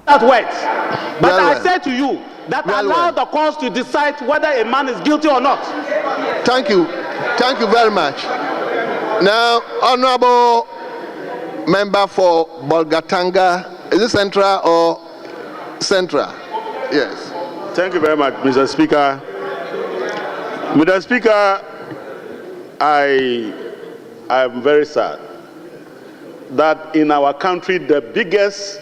that works. But I say to you that allow the courts to decide whether a man is guilty or not. Thank you very much. Now, Honorable Member for Bolgatanga, is it Central or Central? Yes. Thank you very much, Mr. Speaker. Mr. Speaker, I am very sad that in our country the biggest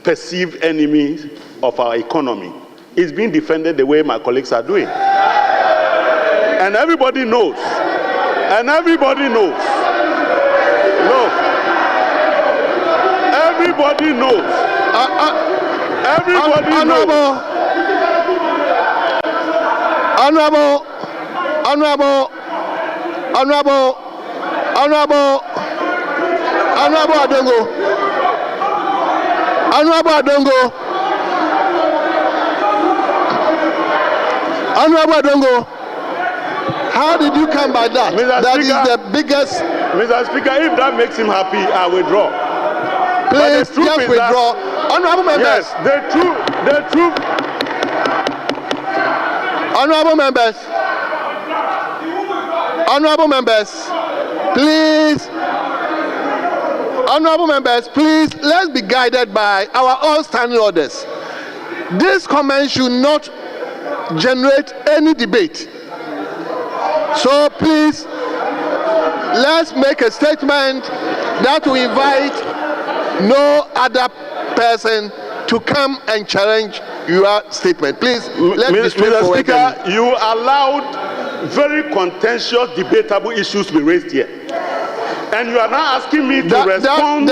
perceived enemy of our economy is being defended the way my colleagues are doing. And everybody knows. And everybody knows. No. Everybody knows. Everybody knows. Honorable Adongo, how did you come by that? That is the biggest. Mr. Speaker, if that makes him happy, I withdraw. Please, just withdraw. Honorable members. Yes, the truth. Honorable members, please. Honorable members, please, let's be guided by our all standing orders. This comment should not generate any debate. So please, let's make a statement that will invite no other person to come and challenge your statement. Please, let's be straightforward. Mr. Speaker, you allowed very contentious, debatable issues to be raised here. And you are now asking me to respond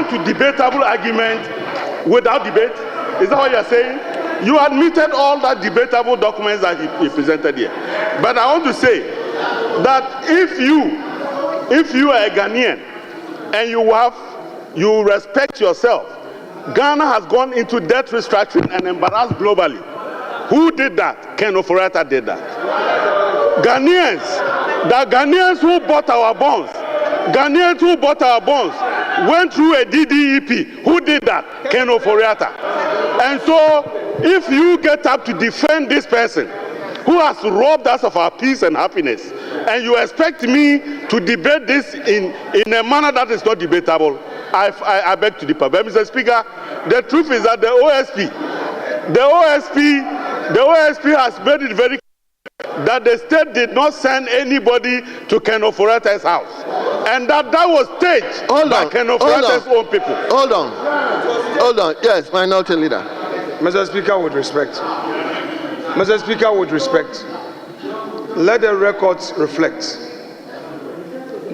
to debatable argument without debate? Is that what you are saying? You admitted all that debatable documents that he presented here. But I want to say that if you are a Ghanaian and you respect yourself, Ghana has gone into debt restructuring and embarrassed globally. Who did that? Ken Ofori-Atta did that. The Ghanaians who bought our bonds, went through a DDEP. Who did that? Ken Ofori-Atta. And so, if you get up to defend this person who has robbed us of our peace and happiness, and you expect me to debate this in a manner that is not debatable, I beg to differ. But Mr. Speaker, the truth is that the OSP has made it very clear that the state did not send anybody to Ken Ofori-Atta's house, and that was staged by Ken Ofori-Atta's own people. Hold on. Yes, Minority Leader. Mr. Speaker, with respect, let the records reflect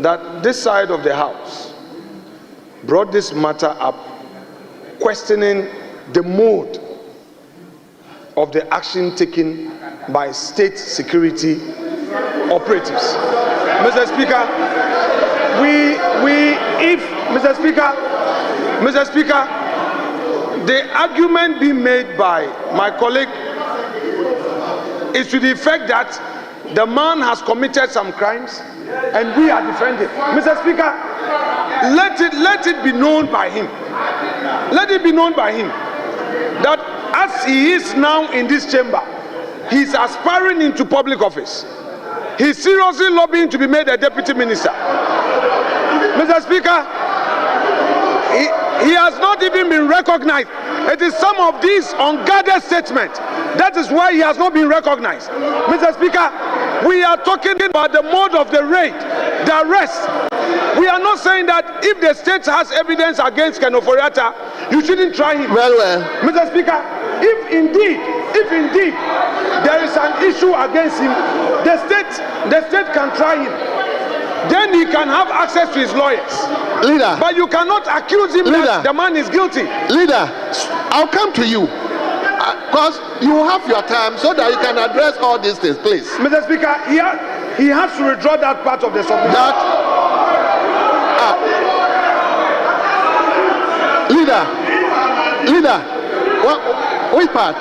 that this side of the House brought this matter up, questioning the mode of the action taken by state security operatives. Mr. Speaker, Mr. Speaker, the argument being made by my colleague is to the effect that the man has committed some crimes and we are defending. Mr. Speaker, let it be known by him. Let it be known by him that as he is now in this chamber, he is aspiring into public office. He is seriously lobbying to be made a deputy minister. Mr. Speaker, he has not even been recognized. It is some of these unguarded statements. That is why he has not been recognized. Mr. Speaker, we are talking about the mode of the raid, the arrest. We are not saying that if the state has evidence against Ken Ofori-Atta, you shouldn't try him. Well. Mr. Speaker, if indeed there is an issue against him, the state can try him. Then he can have access to his lawyers. Leader. But you cannot accuse him that the man is guilty. Leader, I'll come to you. Because you have your time so that you can address all these things, please. Mr. Speaker, he has to withdraw that part of the submission. Leader, which part?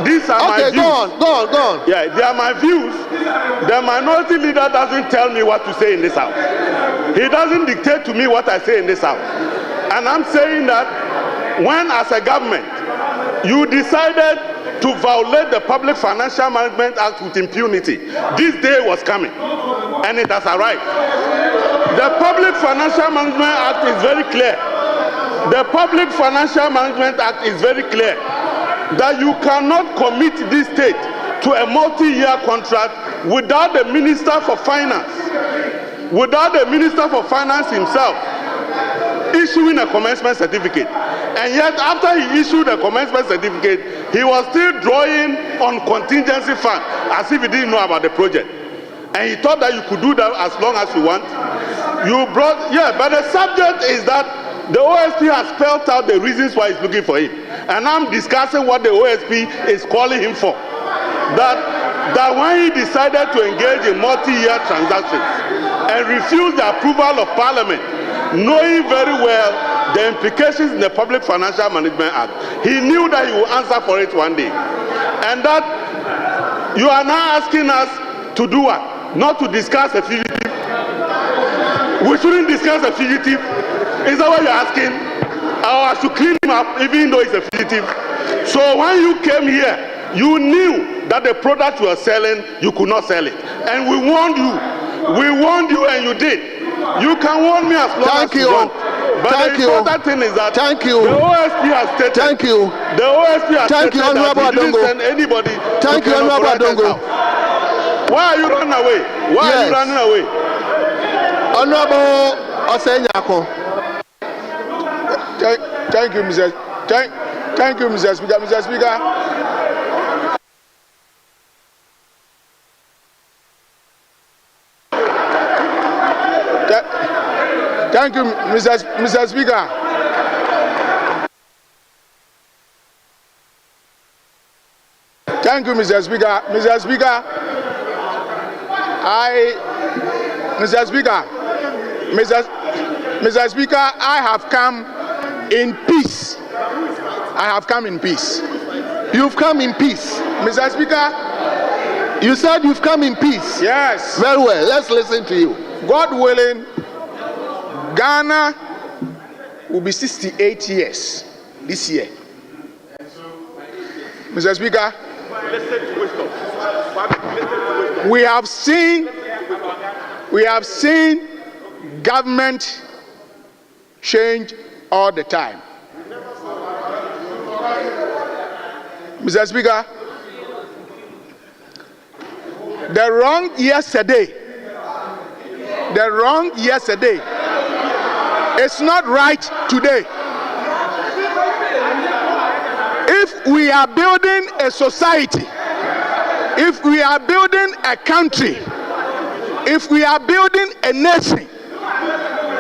These are my views. Go on. Yeah, they are my views. The minority leader doesn't tell me what to say in this house. He doesn't dictate to me what I say in this house. And I'm saying that when as a government you decided to violate the Public Financial Management Act with impunity, this day was coming, and it has arrived. The Public Financial Management Act is very clear. The Public Financial Management Act is very clear that you cannot commit this state to a multi-year contract without the Minister for Finance, himself issuing a commencement certificate. And yet, after he issued a commencement certificate, he was still drawing on contingency fund as if he didn't know about the project. And he thought that you could do that as long as you want. But the subject is that the OSP has spelled out the reasons why he's looking for him. And I'm discussing what the OSP is calling him for. That when he decided to engage in multi-year transactions and refused the approval of Parliament, knowing very well the implications in the Public Financial Management Act, he knew that he would answer for it one day. And that you are now asking us to do what? Not to discuss a fugitive. We shouldn't discuss a fugitive. Is that what you're asking? Or I should clean him up even though he's a fugitive? So when you came here, you knew that the product you are selling, you could not sell it. And we warned you. We warned you and you did. You can warn me as long as you want. But the important thing is that the OSP has stated. Thank you. The OSP has stated that he didn't send anybody. Thank you, Honorable Adongo. Why are you running away? Why are you running away? Honorable Osenyako. Thank you, Mr. Thank you, Mr. Speaker. Mr. Speaker. Thank you, Mr. Speaker. Thank you, Mr. Speaker. Mr. Speaker, Mr. Speaker, I have come in peace. I have come in peace. You've come in peace. Mr. Speaker, you said you've come in peace. Yes. Very well. Let's listen to you. God willing, Ghana will be 68 years this year. Mr. Speaker, we have seen government change all the time. Mr. Speaker, the wrong yesterday is not right today. If we are building a society, if we are building a country, if we are building a nation,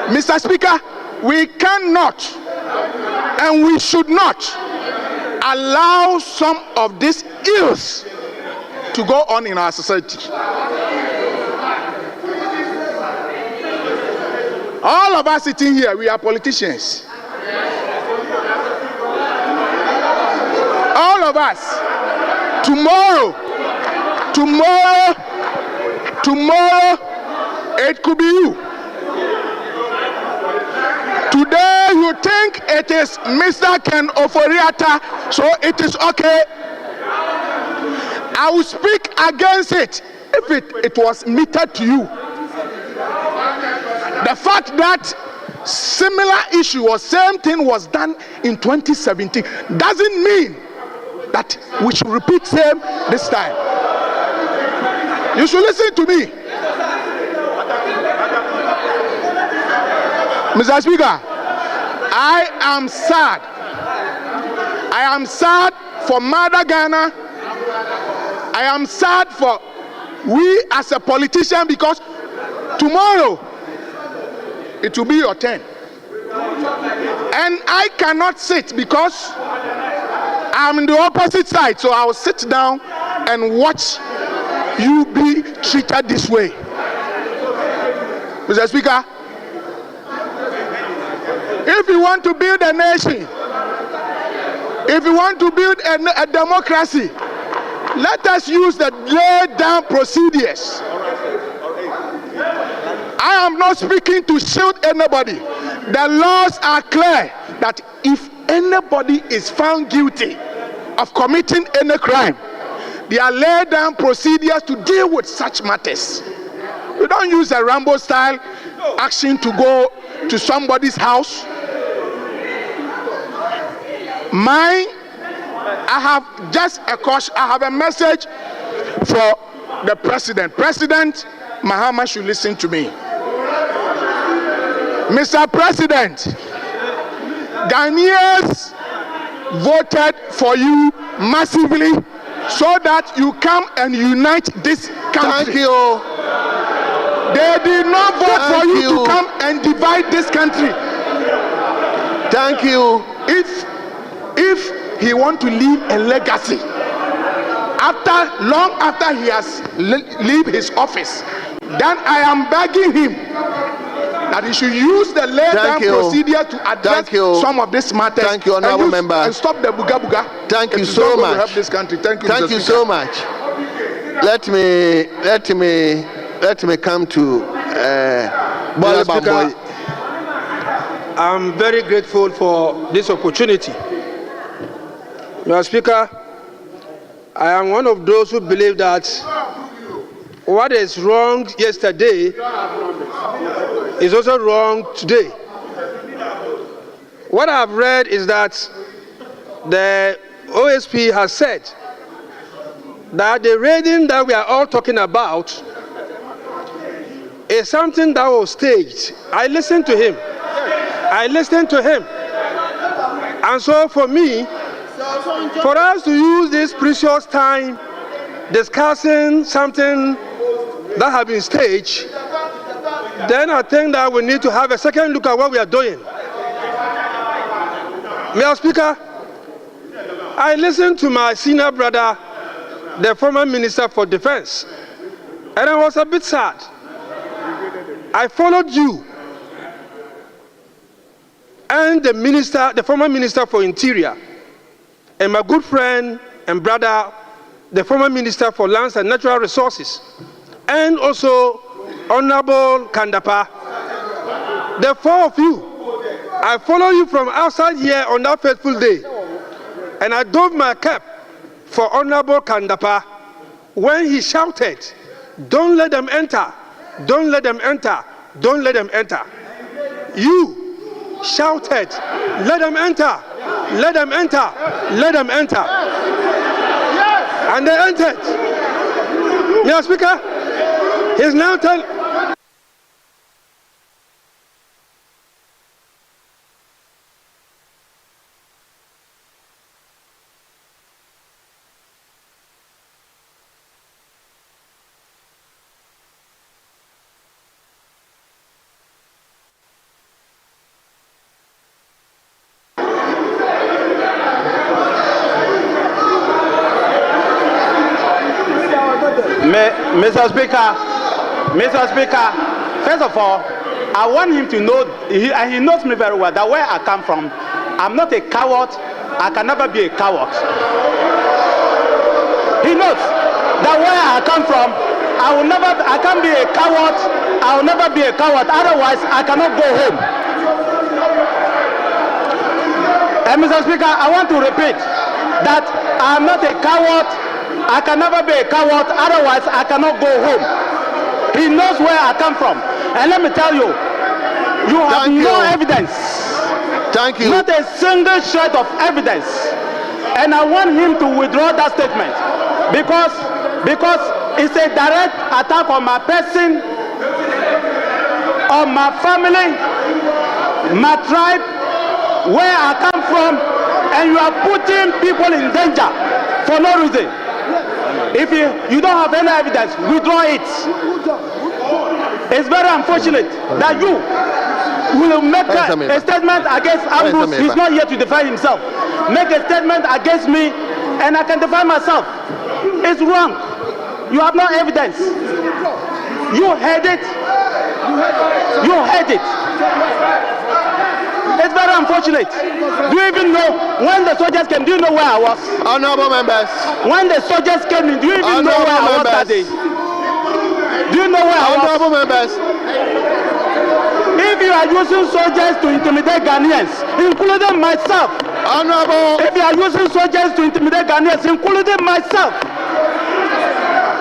Mr. Speaker, we cannot and we should not allow some of these ills to go on in our society. All of us sitting here, we are politicians. All of us. Tomorrow, it could be you. Today you think it is Mr. Ken Ofori-Atta, so it is okay. I will speak against it if it was meted to you. The fact that similar issue or same thing was done in 2017 doesn't mean that we should repeat same this time. You should listen to me. Mr. Speaker, I am sad. I am sad for Mother Ghana. I am sad for we as a politician because tomorrow it will be your turn. And I cannot sit because I'm in the opposite side, so I'll sit down and watch you be treated this way. Mr. Speaker, if you want to build a nation, if you want to build a democracy, let us use the laid down procedures. I am not speaking to shield anybody. The laws are clear. that if anybody is found guilty of committing any crime, there are laid down procedures to deal with such matters. We don't use a Rambo style action to go to somebody's house. I have just a caution. I have a message for the president. President Mahama should listen to me. Mr. President, Ghanaians voted for you massively so that you come and unite this country. Thank you. They did not vote for you to come and divide this country. Thank you. If he want to leave a legacy long after he has leave his office, then I am begging him that he should use the laid down procedure to address some of these matters. Thank you, honorable member. And stop the buga buga. Thank you so much. Help this country. Thank you. Thank you so much. Let me come to Mr. Speaker, I'm very grateful for this opportunity. Mr. Speaker, I am one of those who believe that what is wrong yesterday is also wrong today. What I've read is that the OSP has said that the raiding that we are all talking about is something that was staged. I listened to him. And so for me, for us to use this precious time discussing something that has been staged, then I think that we need to have a second look at what we are doing. Mr. Speaker, I listened to my senior brother, the former Minister for Defense, and I was a bit sad. I followed you and the former Minister for Interior, and my good friend and brother, the former Minister for Lands and Natural Resources, and also Honorable Kandapa. The four of you, I follow you from outside here on that fateful day, and I dove my cap for Honorable Kandapa when he shouted, "Don't let them enter, don't let them enter, don't let them enter." You shouted, "Let them enter, let them enter, let them enter." And they entered. Mr. Speaker, he's now telling. Mr. Speaker, first of all, I want him to know, and he knows me very well, that where I come from, I'm not a coward. I can never be a coward. He knows that where I come from, I can't be a coward. I will never be a coward. Otherwise, I cannot go home. And Mr. Speaker, I want to repeat that I am not a coward. I can never be a coward, otherwise I cannot go home. He knows where I come from. And let me tell you, you have no evidence. Thank you. Not a single shred of evidence. And I want him to withdraw that statement because it's a direct attack on my person, on my family, my tribe, where I come from, and you are putting people in danger for no reason. If you don't have any evidence, withdraw it. It's very unfortunate that you will make a statement against Ambrose. He's not here to defend himself. Make a statement against me, and I can defend myself. It's wrong. You have no evidence. You heard it. You heard it. It's very unfortunate. Do you even know when the soldiers came? Do you know where I was? Honorable members. When the soldiers came in, do you even know where I was that day? Do you know where I was? Honorable members. If you are using soldiers to intimidate Ghanaians, including myself, Honorable, if you are using soldiers to intimidate Ghanaians, including myself,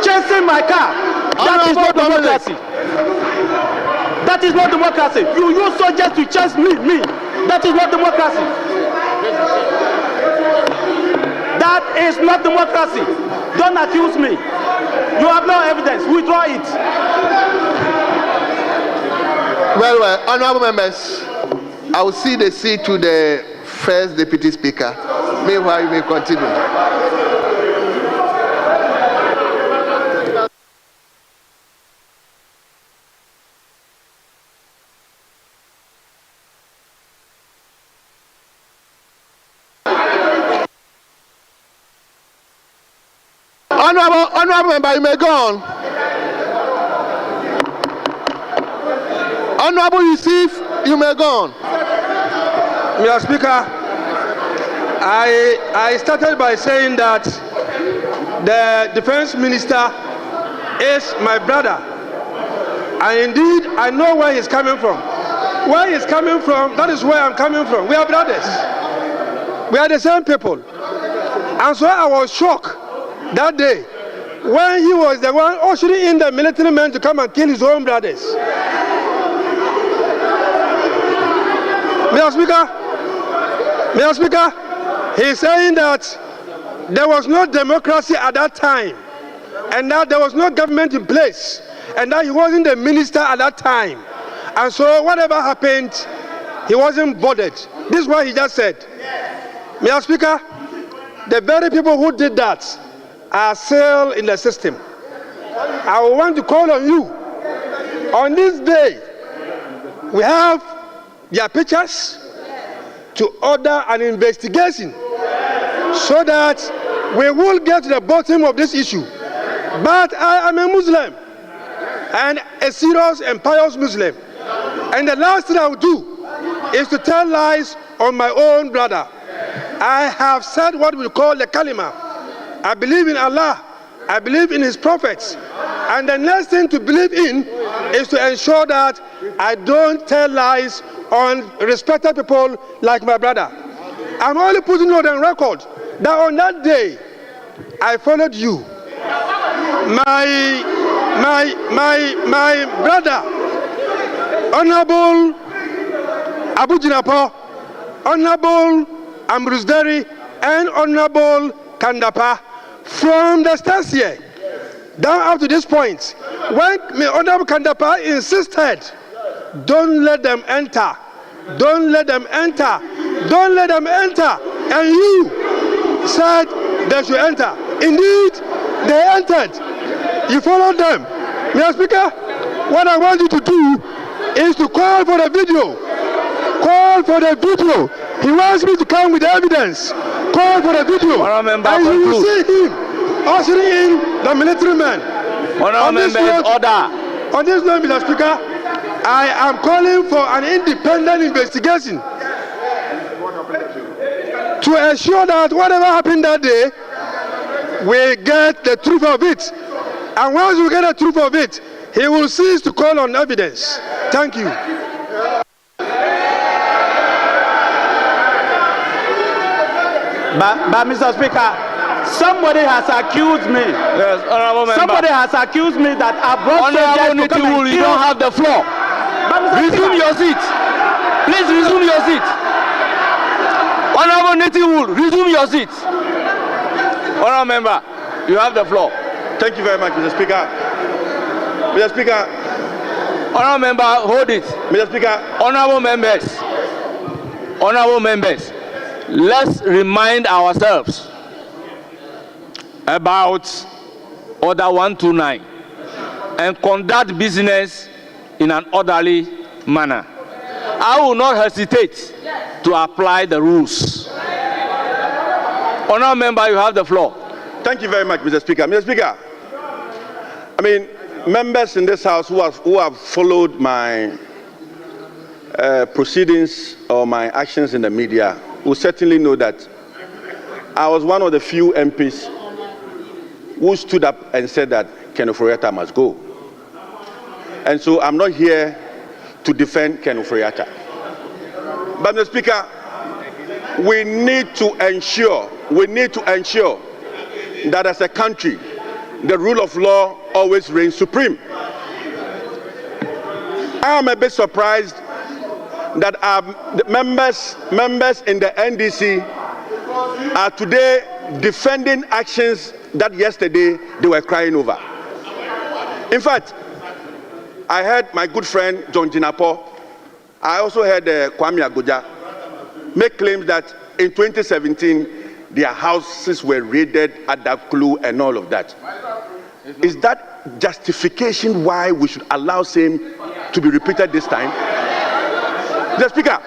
chasing my car, that is not democracy. That is not democracy. You use soldiers to chase me. That is not democracy. That is not democracy. Don't accuse me. You have no evidence. Withdraw it. Well, honorable members, I will see the seat to the first deputy speaker. Meanwhile, you may continue. Honorable member, you may go on. Honorable Yusuf, you may go on. Mr. Speaker, I started by saying that the defense minister is my brother. And indeed, I know where he's coming from. Where he's coming from, that is where I'm coming from. We are brothers. We are the same people. And so I was shocked that day when he was the one ushering in the military men to come and kill his own brothers. Mr. Speaker, he's saying that there was no democracy at that time, and that there was no government in place, and that he wasn't the minister at that time. And so whatever happened, he wasn't bothered. This is what he just said. Mr. Speaker, the very people who did that are still in the system. I want to call on you. On this day, we have their pictures to order an investigation so that we will get to the bottom of this issue. But I am a Muslim and a serious and pious Muslim. And the last thing I will do is to tell lies on my own brother. I have said what we call the kalima. I believe in Allah. I believe in his prophets. And the next thing to believe in is to ensure that I don't tell lies on respected people like my brother. I'm only putting it on record that on that day, I followed you. My brother, Honorable Abu Jinapor, Honorable Ambrusderi, and Honorable Kandapa, from the start here down up to this point, when Honorable Kandapa insisted, don't let them enter, don't let them enter, don't let them enter, and you said they should enter. Indeed, they entered. You followed them. Mr. Speaker, what I want you to do is to call for the video. Call for the video. He wants me to come with evidence. Call for the video. And you will see him ushering in the military men. On this note, Mr. Speaker, I am calling for an independent investigation to ensure that whatever happened that day, we get the truth of it. And once we get the truth of it, he will cease to call on evidence. Thank you. But Mr. Speaker, somebody has accused me. Yes, honorable member. Somebody has accused me that I brought soldiers to come and kill. You don't have the floor. Resume your seat. Please resume your seat. Honorable Nitiwul, resume your seat. Honorable member, you have the floor. Thank you very much, Mr. Speaker. Mr. Speaker. Honorable member, hold it. Mr. Speaker. Honorable members, let's remind ourselves about Order 129 and conduct business in an orderly manner. I will not hesitate to apply the rules. Honorable member, you have the floor. Thank you very much, Mr. Speaker. Mr. Speaker, I mean, members in this House who have followed my proceedings or my actions in the media will certainly know that I was one of the few MPs who stood up and said that Ofori-Atta must go. And so I'm not here to defend Ken Ofori-Atta. But Mr. Speaker, we need to ensure that as a country, the rule of law always reigns supreme. I am a bit surprised that the members in the NDC are today defending actions that yesterday they were crying over. In fact, I heard my good friend John Jinapor, I also heard Kwame Agoja make claims that in 2017 their houses were raided at that clue and all of that. Is that justification why we should allow same to be repeated this time? The Speaker,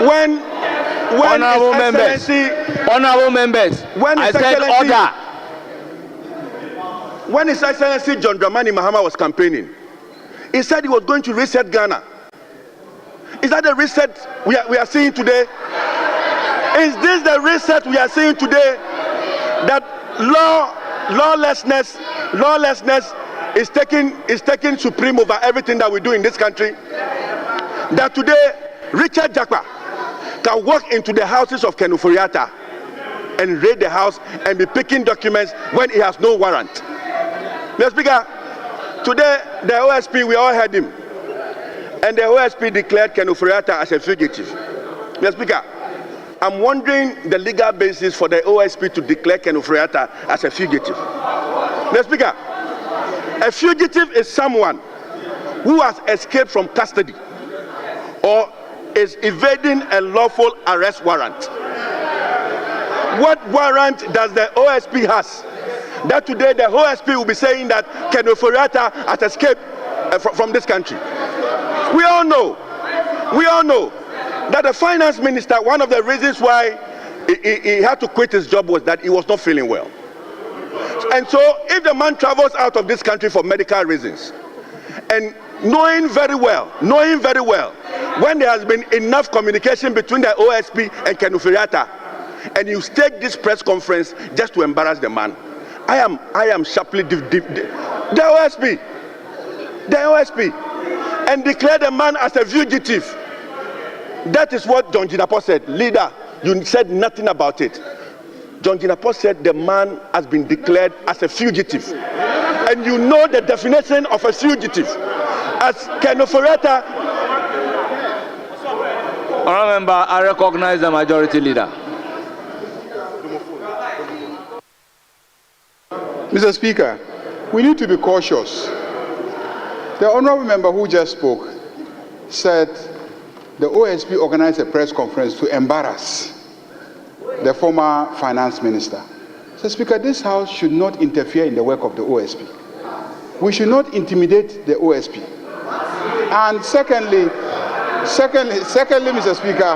when honorable members, when I said order. When His Excellency John Dramani Mahama was campaigning, he said he was going to reset Ghana. Is that the reset we are seeing today? Is this the reset we are seeing today? That lawlessness is taking supreme over everything that we do in this country? That today Richard Jakpa can walk into the houses of Ken Ofori-Atta and raid the house and be picking documents when he has no warrant. Mr. Speaker, today the OSP, we all heard him, and the OSP declared Ken Ofori-Atta as a fugitive. Mr. Speaker, I'm wondering the legal basis for the OSP to declare Ken Ofori-Atta as a fugitive. Mr. Speaker, a fugitive is someone who has escaped from custody or is evading a lawful arrest warrant. What warrant does the OSP has that today the OSP will be saying that Ken Ofori-Atta has escaped from this country? We all know that the finance minister, one of the reasons why he had to quit his job was that he was not feeling well. And so if the man travels out of this country for medical reasons, and knowing very well, when there has been enough communication between the OSP and Ken Ofori-Atta, and you stage this press conference just to embarrass the man, I am sharply the OSP, and declare the man as a fugitive. That is what John Jinapor said. Leader, you said nothing about it. John Jinapor said the man has been declared as a fugitive, and you know the definition of a fugitive as Ken Ofori-Atta. Honourable member, I recognize the majority leader. Mr. Speaker, we need to be cautious. The honourable member who just spoke said the OSP organized a press conference to embarrass the former finance minister. Mr. Speaker, this House should not interfere in the work of the OSP. We should not intimidate the OSP. And secondly, Mr. Speaker,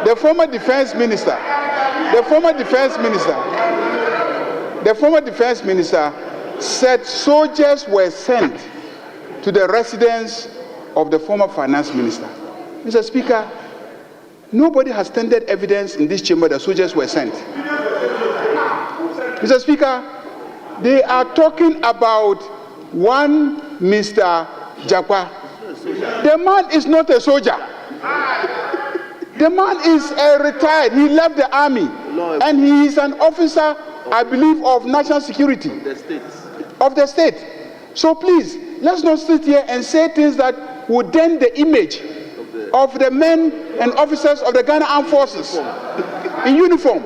the former defense minister said soldiers were sent to the residence of the former finance minister. Mr. Speaker, nobody has tendered evidence in this chamber that soldiers were sent. Mr. Speaker, they are talking about one Mr. Jakpa. The man is not a soldier. The man is retired. He left the army, and he is an officer, I believe, of national security of the state. So please, let's not sit here and say things that would dent the image of the men and officers of the Ghana Armed Forces in uniform.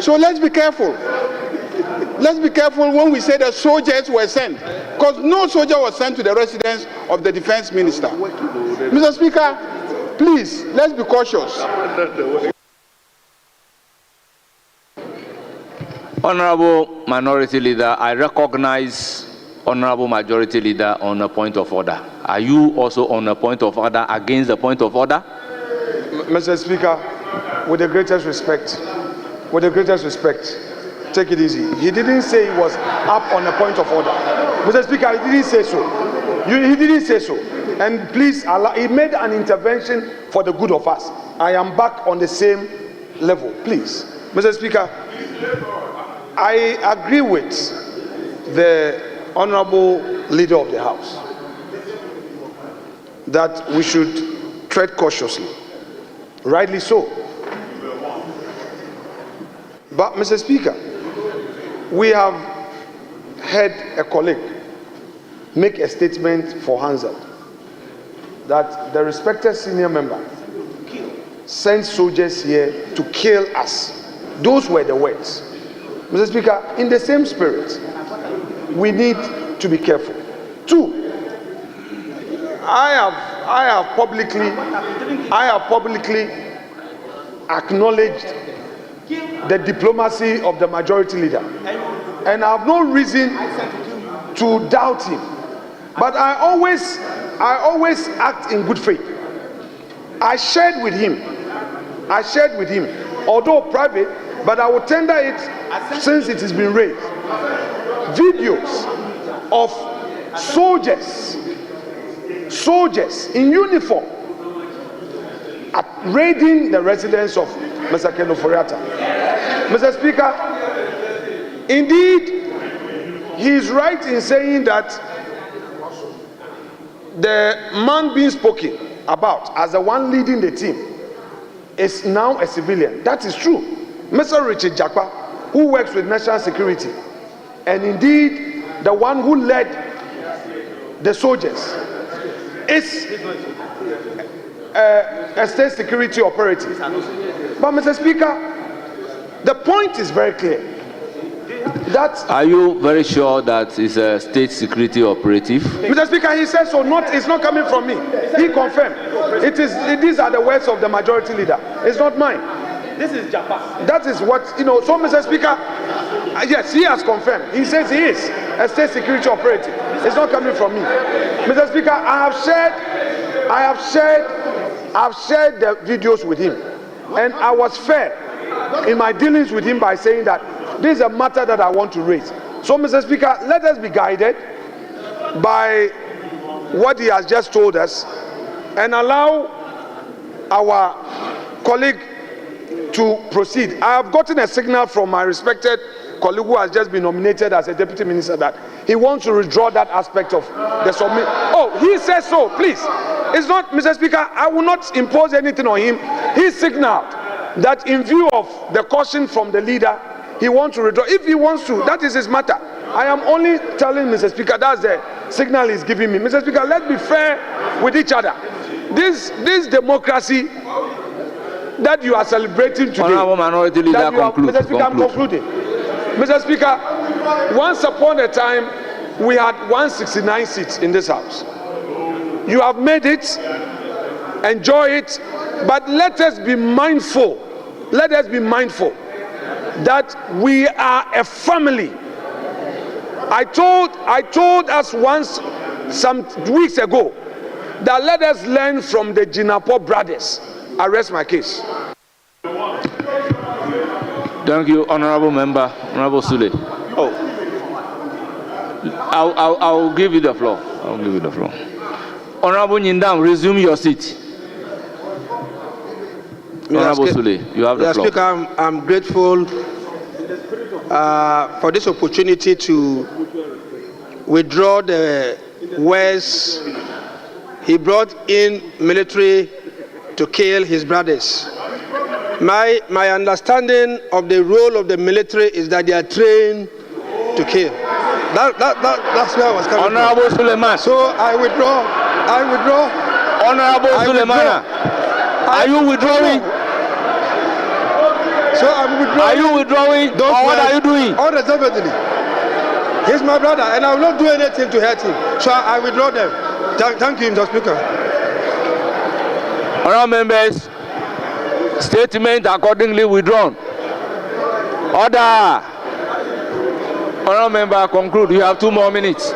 So let's be careful. Let's be careful when we say that soldiers were sent, because no soldier was sent to the residence of the defense minister. Mr. Speaker, please, let's be cautious. Honorable Minority Leader, I recognize Honorable Majority Leader on a point of order. Are you also on a point of order against the point of order? Mr. Speaker, with the greatest respect, take it easy. He didn't say he was up on a point of order. Mr. Speaker, he didn't say so. He didn't say so. And please allow, he made an intervention for the good of us. I am back on the same level, please. Mr. Speaker, I agree with the Honorable Leader of the House that we should tread cautiously. Rightly so. But, Mr. Speaker, we have heard a colleague make a statement for Hansard that the respected senior member sent soldiers here to kill us. Those were the words. Mr. Speaker, in the same spirit, we need to be careful. Two, I have publicly acknowledged the diplomacy of the majority leader, and I have no reason to doubt him. But I always act in good faith. I shared with him, although private, but I will tender it since it has been raised. Videos of soldiers in uniform raiding the residence of Mr. Ofori-Atta. Mr. Speaker, indeed, he is right in saying that the man being spoken about as the one leading the team is now a civilian. That is true. Mr. Richard Jakpa, who works with national security, and indeed the one who led the soldiers, is a state security operative. But, Mr. Speaker, the point is very clear. Are you very sure that it's a state security operative? Mr. Speaker, he says so. It's not coming from me. He confirmed. These are the words of the majority leader. It's not mine. This is Japan. That is what, so, Mr. Speaker, yes, he has confirmed. He says he is a state security operative. It's not coming from me. Mr. Speaker, I have shared the videos with him, and I was fair in my dealings with him by saying that this is a matter that I want to raise. So, Mr. Speaker, let us be guided by what he has just told us and allow our colleague to proceed. I have gotten a signal from my respected colleague who has just been nominated as a deputy minister that he wants to withdraw that aspect of the submit. Oh, he says so, please. It's not, Mr. Speaker, I will not impose anything on him. He signaled that in view of the caution from the leader, he wants to withdraw. If he wants to, that is his matter. I am only telling Mr. Speaker, that's the signal he's giving me. Mr. Speaker, let's be fair with each other. This democracy that you are celebrating today. Honorable Minority Leader, Mr. Speaker, I'm concluding. Mr. Speaker, once upon a time, we had 169 seats in this house. You have made it, enjoy it, but let us be mindful. Let us be mindful that we are a family. I told us once some weeks ago that let us learn from the Jinapor brothers. I rest my case. Thank you, Honorable Member, Honorable Sule. Oh, I'll give you the floor. I'll give you the floor. Honorable Nyindam, resume your seat. Honorable Sule, you have the floor. Speaker, I'm grateful for this opportunity to withdraw the words he brought in military to kill his brothers. My understanding of the role of the military is that they are trained to kill. That's where I was coming Honorable from. Suleiman. So I withdraw. Honorable Suleiman, are you withdrawing? So I'm withdrawing. Are you withdrawing? Or what are you doing? Unreservedly. He's my brother, and I will not do anything to hurt him. So I withdraw them. Thank you, Mr. Speaker. Honourable members, statement accordingly withdrawn. Order. Honourable member, conclude. You have 2 more minutes.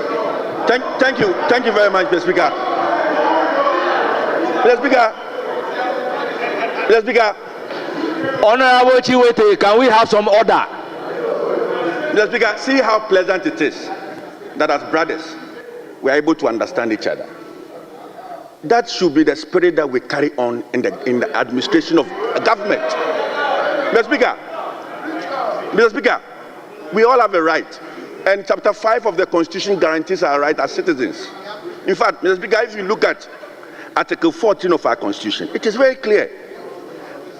Thank you very much, Mr. Speaker. Mr. Speaker. Honourable Chiwete, can we have some order? Mr. Speaker, see how pleasant it is that as brothers we are able to understand each other. That should be the spirit that we carry on in the administration of government. Mr. Speaker, we all have a right. And Chapter 5 of the Constitution guarantees our right as citizens. In fact, Mr. Speaker, if you look at Article 14 of our Constitution, it is very clear.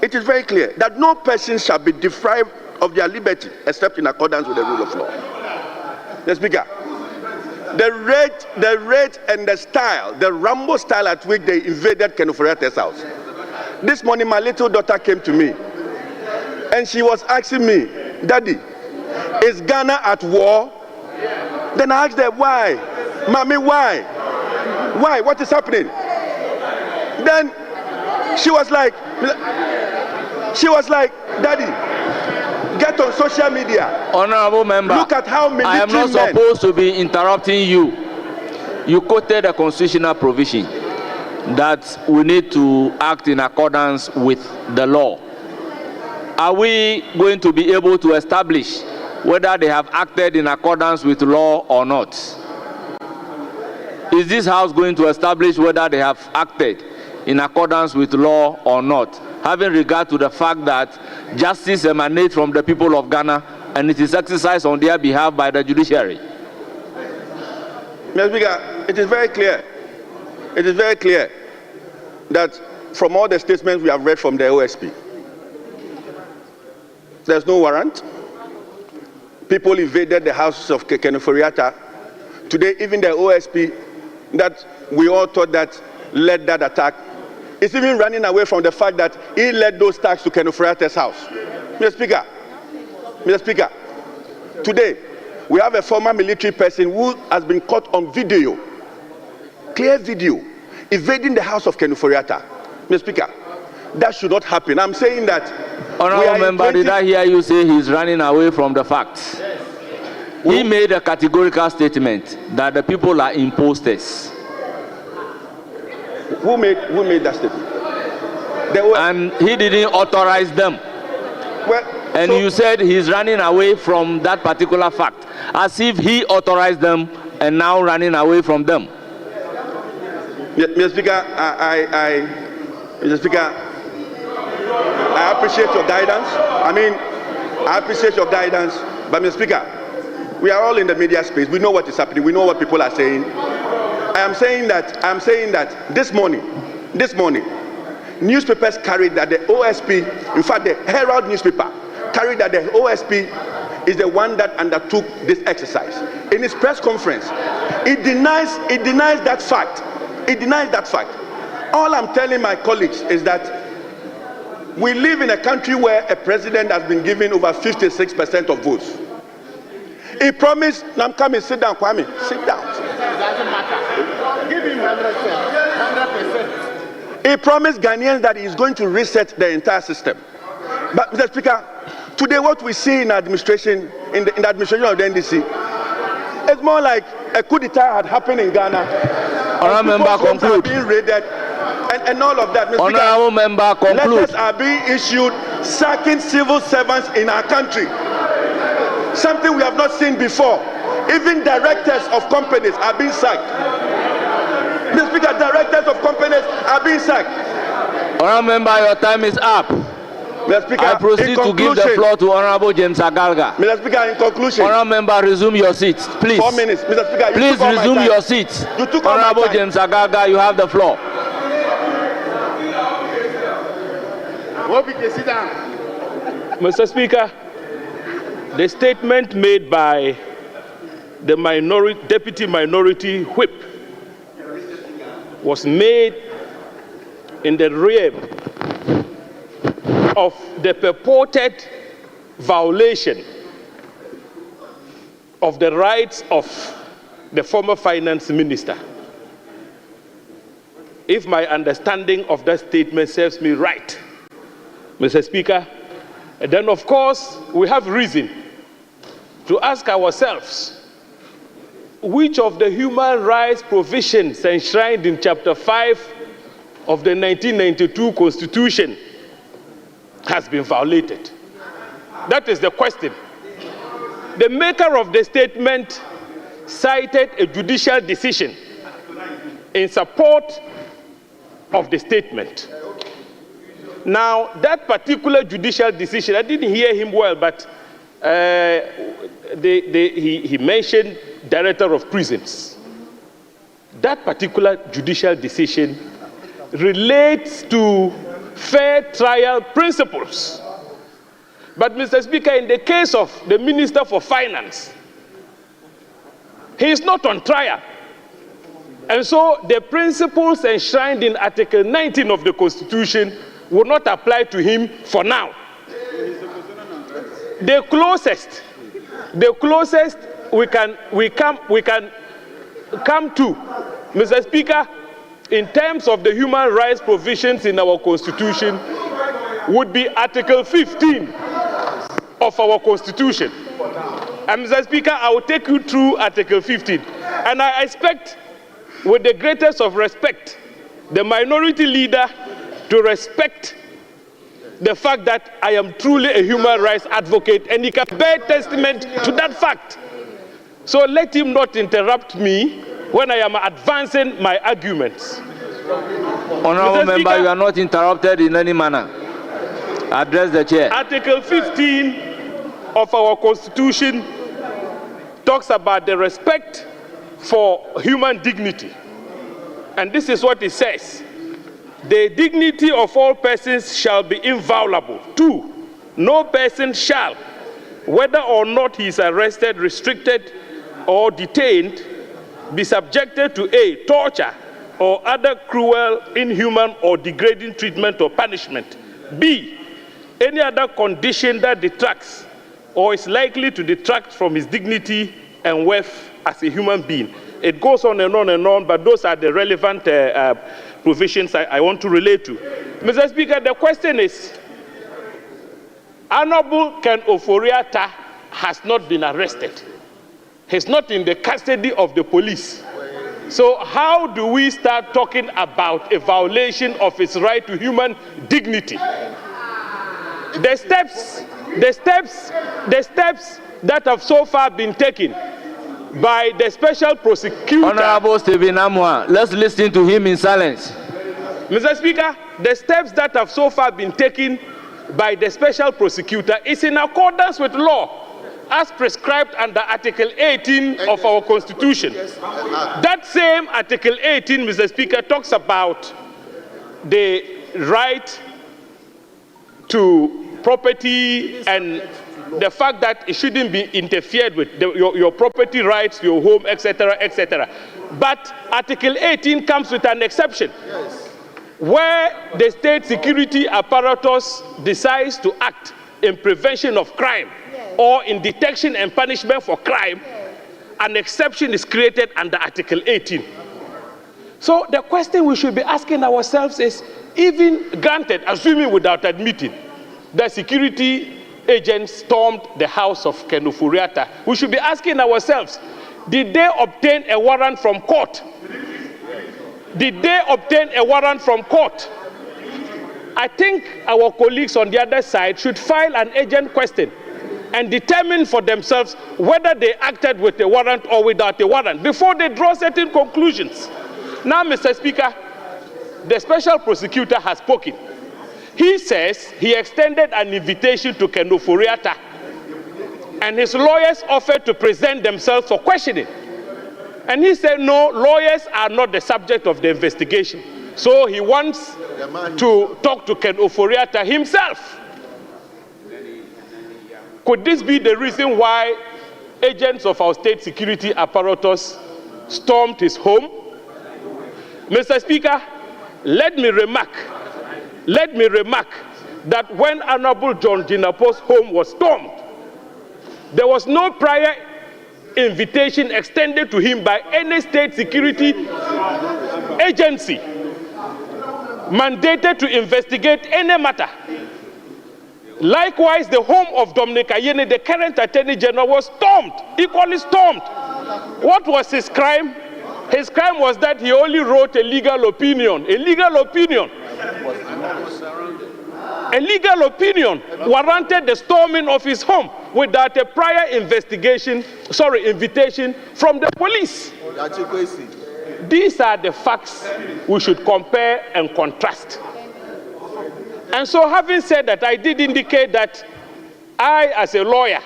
It is very clear that no person shall be deprived of their liberty except in accordance with the rule of law. Mr. Speaker, the rate and the style, the Rambo style at which they invaded Ken Ofori-Atta's house. This morning, my little daughter came to me and she was asking me, Daddy, is Ghana at war? Then I asked her, why? Mommy, why? Why? What is happening? Then she was like, Daddy, get on social media. Honorable member, look at how military I am not supposed to be interrupting you. You quoted a constitutional provision that we need to act in accordance with the law. Are we going to be able to establish whether they have acted in accordance with law or not? Is this House going to establish whether they have acted in accordance with law or not, having regard to the fact that justice emanates from the people of Ghana and it is exercised on their behalf by the judiciary? Mr. Speaker, it is very clear. It is very clear that from all the statements we have read from the OSP, there's no warrant. People invaded the houses of Ken Ofori-Atta. Today, even the OSP that we all thought that led that attack is even running away from the fact that he led those attacks to Ken Ofori-Atta's house. Mr. Speaker, today we have a former military person who has been caught on video, clear video, invading the house of Ken Ofori-Atta. Mr. Speaker, that should not happen. I'm saying that. Honorable member, did I hear you say he's running away from the facts? Yes. He made a categorical statement that the people are imposters. Who made that statement? And he didn't authorize them. Well, and you said he's running away from that particular fact, as if he authorized them and now running away from them. Mr. Speaker, Mr. Speaker, I appreciate your guidance. I appreciate your guidance. But Mr. Speaker, we are all in the media space. We know what is happening. We know what people are saying. I am saying that this morning, newspapers carried that the OSP, in fact, the Herald newspaper carried that the OSP is the one that undertook this exercise. In his press conference, it denies that fact. It denies that fact. All I'm telling my colleagues is that we live in a country where a president has been given over 56% of votes. He promised, now come and sit down, Kwame, sit down. It doesn't matter. Give him 100%. He promised Ghanaians that he's going to reset the entire system. But Mr. Speaker, today what we see in administration, in the administration of the NDC, it's more like a coup d'etat had happened in Ghana. Honorable member, conclude. Being raided. And all of that, Mr. Honorable member, conclude. Letters are being issued sacking civil servants in our country. Something we have not seen before. Even directors of companies are being sacked. Mr. Speaker, directors of companies are being sacked. Honorable member, your time is up. Mr. Speaker, I proceed to give the floor to Honorable James Agalga. Mr. Speaker, in conclusion. Honorable member, resume your seat, please. 4 minutes. Mr. Speaker, please resume your seat. You took Honorable James Agalga, you have the floor. Mr. Speaker, the statement made by the Deputy Minority Whip was made in the realm of the purported violation of the rights of the former finance minister. If my understanding of that statement serves me right, Mr. Speaker, then of course we have reason to ask ourselves which of the human rights provisions enshrined in Chapter 5 of the 1992 Constitution has been violated. That is the question. The maker of the statement cited a judicial decision in support of the statement. Now, that particular judicial decision, I didn't hear him well, but he mentioned Director of Prisons. That particular judicial decision relates to fair trial principles. But, Mr. Speaker, in the case of the Minister for Finance, he is not on trial. And so the principles enshrined in Article 19 of the Constitution will not apply to him for now. The closest we can come to, Mr. Speaker, in terms of the human rights provisions in our Constitution, would be Article 15 of our Constitution. And Mr. Speaker, I will take you through Article 15. And I expect, with the greatest of respect, the minority leader to respect the fact that I am truly a human rights advocate, and he can bear testament to that fact. So let him not interrupt me when I am advancing my arguments. Honorable Member, you are not interrupted in any manner. Address the chair. Article 15 of our Constitution talks about the respect for human dignity. And this is what it says. The dignity of all persons shall be inviolable. 2, no person shall, whether or not he is arrested, restricted, or detained, be subjected to A, torture, or other cruel, inhuman, or degrading treatment or punishment. B, any other condition that detracts or is likely to detract from his dignity and worth as a human being. It goes on and on and on, but those are the relevant provisions I want to relate to. Mr. Speaker, the question is, Honorable Ken Ofori-Atta has not been arrested. He's not in the custody of the police. So how do we start talking about a violation of his right to human dignity? The steps that have so far been taken by the special prosecutor. Honorable Stephen Amwa, let's listen to him in silence. Mr. Speaker, the steps that have so far been taken by the special prosecutor is in accordance with law, as prescribed under Article 18 of our Constitution. That same Article 18, Mr. Speaker, talks about the right to property and the fact that it shouldn't be interfered with, your property rights, your home, etc., etc. But Article 18 comes with an exception. Where the state security apparatus decides to act in prevention of crime or in detection and punishment for crime, an exception is created under Article 18. So the question we should be asking ourselves is, even granted, assuming without admitting, that security agents stormed the house of Ken Ofori-Atta, we should be asking ourselves, did they obtain a warrant from court? Did they obtain a warrant from court? I think our colleagues on the other side should file an agent question and determine for themselves whether they acted with a warrant or without a warrant before they draw certain conclusions. Now, Mr. Speaker, the special prosecutor has spoken. He says he extended an invitation to Ken Ofori-Atta, and his lawyers offered to present themselves for questioning. And he said, no, lawyers are not the subject of the investigation. So he wants to talk to Ken Ofori-Atta himself. Could this be the reason why agents of our state security apparatus stormed his home? Mr. Speaker, let me remark that when Honorable John Jinapor's home was stormed, there was no prior invitation extended to him by any state security agency mandated to investigate any matter. Likewise, the home of Dominic Ayene, the current Attorney General, was stormed, equally stormed. What was his crime? His crime was that he only wrote a legal opinion. A legal opinion warranted the storming of his home without a prior invitation from the police. These are the facts we should compare and contrast. And so, having said that, I did indicate that I, as a lawyer,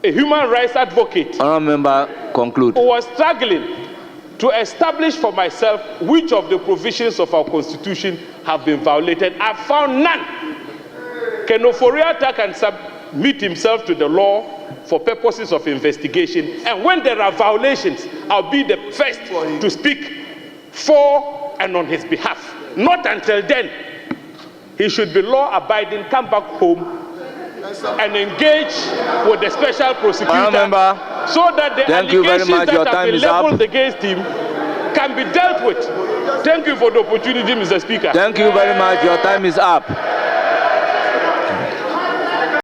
a human rights advocate, Honourable Member, conclude. was struggling to establish for myself which of the provisions of our constitution have been violated. I found none. Ken Ofori-Atta can submit himself to the law for purposes of investigation, and when there are violations, I'll be the first to speak for and on his behalf. Not until then. He should be law-abiding, come back home, and engage with the special prosecutor so that the allegations that have been leveled against him can be dealt with. Thank you for the opportunity, Mr. Speaker. Thank you very much. Your time is up.